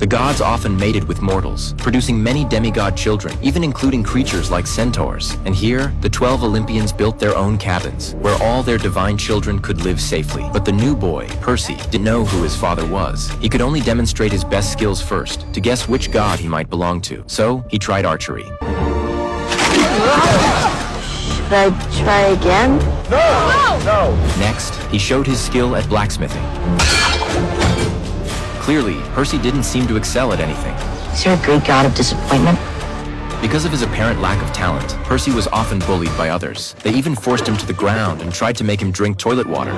The gods often mated with mortals, producing many demigod children, even including creatures like centaurs. And here, the 12 Olympians built their own cabins, where all their divine children could live safely. But the new boy, Percy, didn't know who his father was. He could only demonstrate his best skills first, to guess which god he might belong to. So, he tried archery. Should I try again? No! Next, he showed his skill at blacksmithing. Clearly, Percy didn't seem to excel at anything. Is there a Greek god of disappointment? Because of his apparent lack of talent, Percy was often bullied by others. They even forced him to the ground and tried to make him drink toilet water.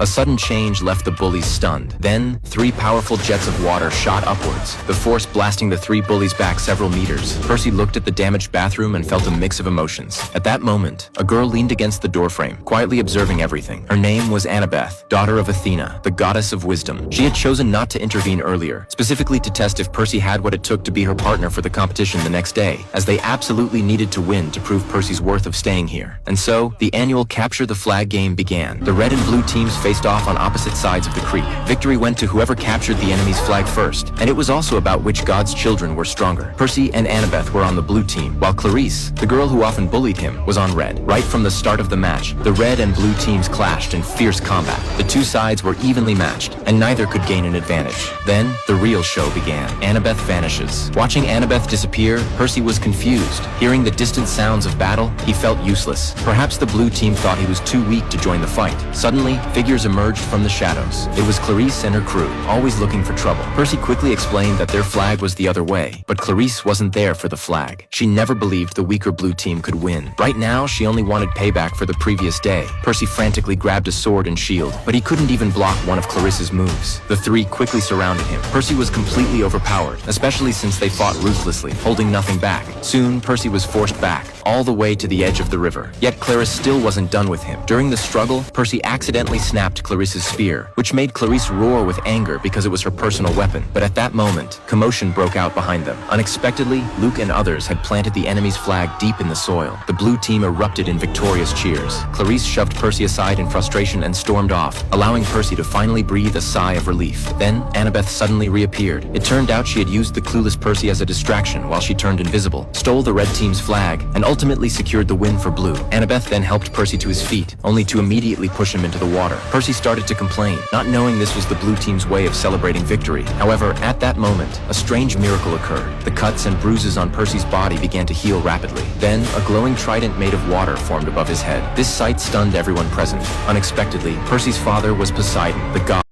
A sudden change left the bullies stunned. Then, 3 powerful jets of water shot upwards, the force blasting the 3 bullies back several meters. Percy looked at the damaged bathroom and felt a mix of emotions. At that moment, a girl leaned against the doorframe, quietly observing everything. Her name was Annabeth, daughter of Athena, the goddess of wisdom. She had chosen not to intervene earlier, specifically to test if Percy had what it took to be her partner for the competition the next day, as they absolutely needed to win to prove Percy's worth of staying here. And so, the annual Capture the Flag game began. The red and blue teams faced off on opposite sides of the creek. Victory went to whoever captured the enemy's flag first, and it was also about which god's children were stronger. Percy and Annabeth were on the blue team, while Clarice, the girl who often bullied him, was on red. Right from the start of the match, the red and blue teams clashed in fierce combat. The 2 sides were evenly matched, and neither could gain an advantage. Then, the real show began. Annabeth vanishes. Watching Annabeth disappear, Percy was confused. Hearing the distant sounds of battle, he felt useless. Perhaps the blue team thought he was too weak to join the fight. Suddenly, figures emerged from the shadows. It was Clarice and her crew, always looking for trouble. Percy quickly explained that their flag was the other way, but Clarice wasn't there for the flag. She never believed the weaker blue team could win. Right now, she only wanted payback for the previous day. Percy frantically grabbed a sword and shield, but he couldn't even block one of Clarice's moves. The 3 quickly surrounded him. Percy was completely overpowered, especially since they fought ruthlessly, holding nothing back. Soon, Percy was forced back, all the way to the edge of the river. Yet Clarice still wasn't done with him. During the struggle, Percy accidentally snapped Clarice's spear, which made Clarice roar with anger because it was her personal weapon. But at that moment, commotion broke out behind them. Unexpectedly, Luke and others had planted the enemy's flag deep in the soil. The blue team erupted in victorious cheers. Clarice shoved Percy aside in frustration and stormed off, allowing Percy to finally breathe a sigh of relief. Then, Annabeth suddenly reappeared. It turned out she had used the clueless Percy as a distraction while she turned invisible, stole the red team's flag, and ultimately secured the win for blue. Annabeth then helped Percy to his feet, only to immediately push him into the water. Percy started to complain, not knowing this was the blue team's way of celebrating victory. However, at that moment, a strange miracle occurred. The cuts and bruises on Percy's body began to heal rapidly. Then, a glowing trident made of water formed above his head. This sight stunned everyone present. Unexpectedly, Percy's father was Poseidon, the god